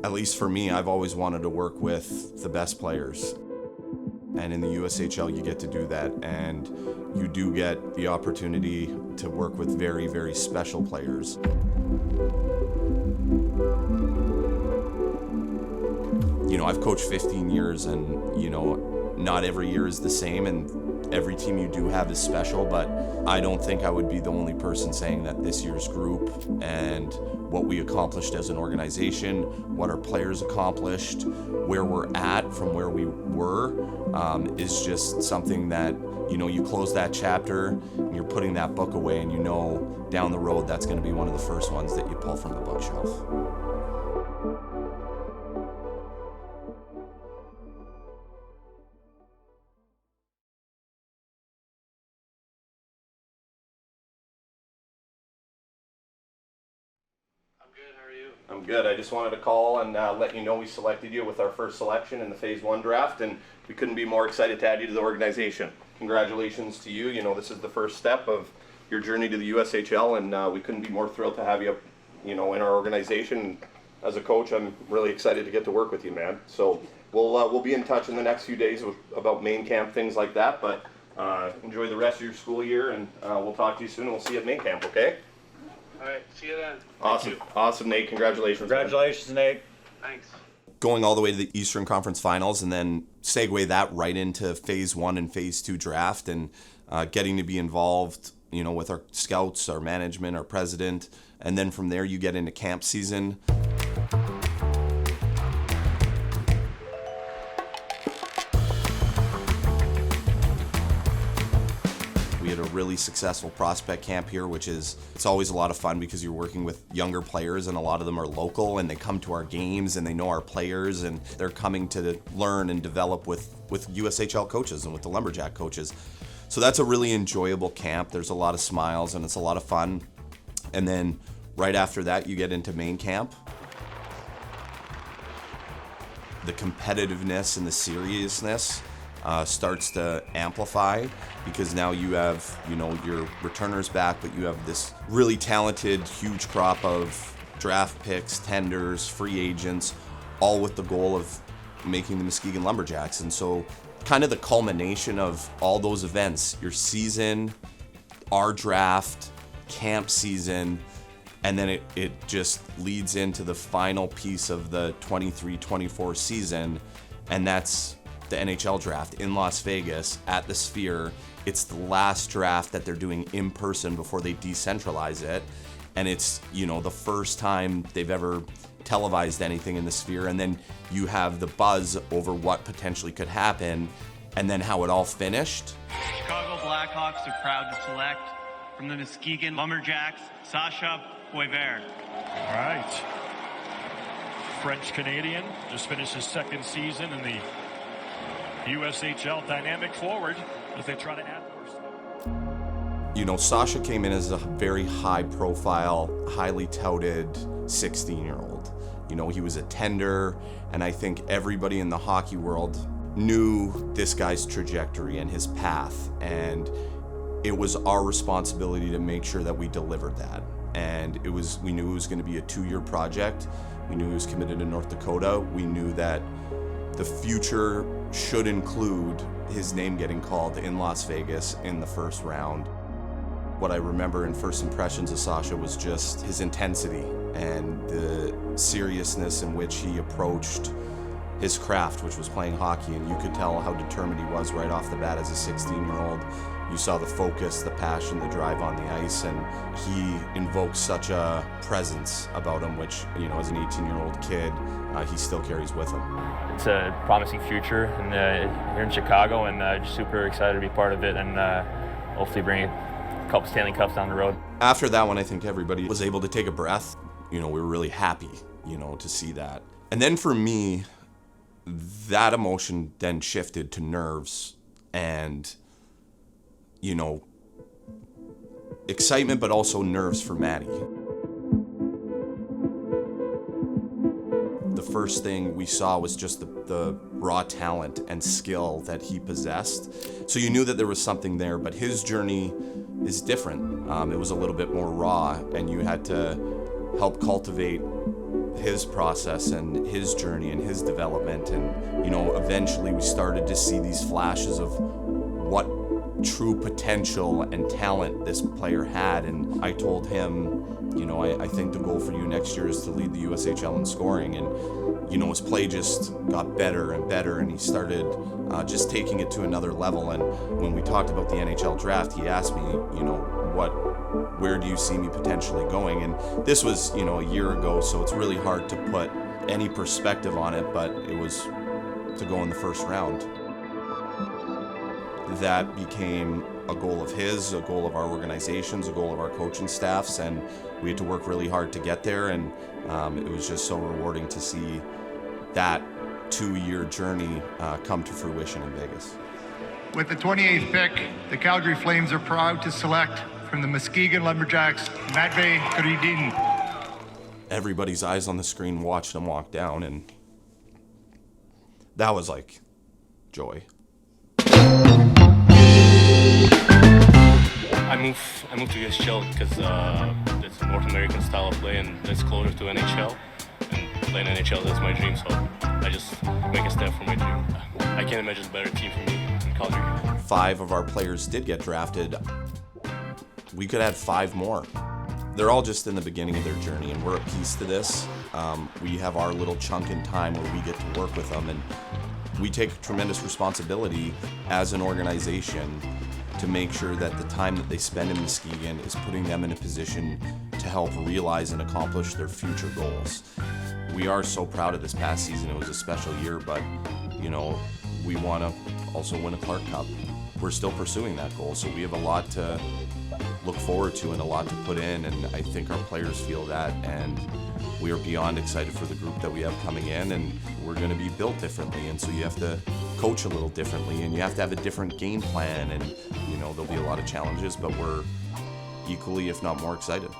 at least for me, I've always wanted to work with the best players. And in the USHL, you get to do that. And you do get the opportunity to work with very, very special players. You know, I've coached 15 years and, you know, not every year is the same and every team you do have is special, but I don't think I would be the only person saying that this year's group and what we accomplished as an organization, what our players accomplished, where we're at from where we were, is just something that, you know, you close that chapter and you're putting that book away and you know down the road that's going to be one of the first ones that you pull from the bookshelf. I'm good. I just wanted to call and let you know we selected you with our first selection in the Phase 1 draft, and we couldn't be more excited to add you to the organization. Congratulations to you. You know, this is the first step of your journey to the USHL, and we couldn't be more thrilled to have you, you know, in our organization. As a coach, I'm really excited to get to work with you, man. So we'll be in touch in the next few days about main camp, things like that, but enjoy the rest of your school year, and we'll talk to you soon, and we'll see you at main camp, okay? All right, see you then. Awesome. Awesome, Nate. Congratulations. Congratulations, Nate. Thanks. Going all the way to the Eastern Conference Finals and then segue that right into Phase 1 and Phase 2 draft and getting to be involved, you know, with our scouts, our management, our president, and then from there you get into camp season. We had a really successful prospect camp here, which is, it's always a lot of fun because you're working with younger players and a lot of them are local and they come to our games and they know our players and they're coming to learn and develop with USHL coaches and with the Lumberjack coaches. So that's a really enjoyable camp. There's a lot of smiles and it's a lot of fun. And then right after that, you get into main camp. The competitiveness and the seriousness starts to amplify because now you have, you know, your returners back, but you have this really talented, huge crop of draft picks, tenders, free agents, all with the goal of making the Muskegon Lumberjacks. And so kind of the culmination of all those events, your season, our draft, camp season, and then it just leads into the final piece of the 23-24 season, and that's the NHL draft in Las Vegas at the Sphere. It's the last draft that they're doing in person before they decentralize it, and it's, you know, the first time they've ever televised anything in the Sphere, and then you have the buzz over what potentially could happen, and then how it all finished. Chicago Blackhawks are proud to select from the Muskegon Lumberjacks, Sasha Bo. All right. French-Canadian, just finished his second season in the USHL dynamic forward as they try to add more. You know, Sasha came in as a very high-profile, highly touted 16-year-old. You know, he was a tender, and I think everybody in the hockey world knew this guy's trajectory and his path, and it was our responsibility to make sure that we delivered that. And we knew it was going to be a 2-year project. We knew he was committed to North Dakota. We knew that the future should include his name getting called in Las Vegas in the first round. What I remember in first impressions of Sasha was just his intensity and the seriousness in which he approached his craft, which was playing hockey, and you could tell how determined he was right off the bat as a 16-year-old. You saw the focus, the passion, the drive on the ice, and he invoked such a presence about him, which, you know, as an 18-year-old kid, he still carries with him. It's a promising future here in Chicago, and just super excited to be part of it, and hopefully bring a couple Stanley Cups down the road. After that one, I think everybody was able to take a breath. You know, we were really happy, you know, to see that. And then for me, that emotion then shifted to nerves and, you know, excitement, but also nerves for Maddie. The first thing we saw was just the raw talent and skill that he possessed. So you knew that there was something there, but his journey is different. It was a little bit more raw, and you had to help cultivate his process and his journey and his development. And, you know, eventually we started to see these flashes of what true potential and talent this player had. And I told him, you know, I think the goal for you next year is to lead the USHL in scoring. And, you know, his play just got better and better, and he started just taking it to another level. And when we talked about the NHL draft, he asked me, you know, where do you see me potentially going? And this was, you know, a year ago, so it's really hard to put any perspective on it, but it was to go in the first round. That became a goal of his, a goal of our organizations, a goal of our coaching staffs, and we had to work really hard to get there. And it was just so rewarding to see that 2-year journey come to fruition in Vegas. With the 28th pick, the Calgary Flames are proud to select from the Muskegon Lumberjacks, Matvei Kuridin. Everybody's eyes on the screen watched him walk down, and that was like joy. I moved to USHL because it's a North American style of play and it's closer to NHL. And playing NHL, that's my dream, so I just make a step for my dream. I can't imagine a better team for me in Calgary. 5 of our players did get drafted. We could add 5 more. They're all just in the beginning of their journey, and we're a piece to this. We have our little chunk in time where we get to work with them, and we take tremendous responsibility as an organization to make sure that the time that they spend in Muskegon is putting them in a position to help realize and accomplish their future goals. We are so proud of this past season. It was a special year, but, you know, we want to also win a Clark Cup. We're still pursuing that goal, so we have a lot to look forward to and a lot to put in, and I think our players feel that, and we are beyond excited for the group that we have coming in, and we're going to be built differently, and so you have to coach a little differently, and you have to have a different game plan, and, you know, there'll be a lot of challenges, but we're equally, if not more, excited.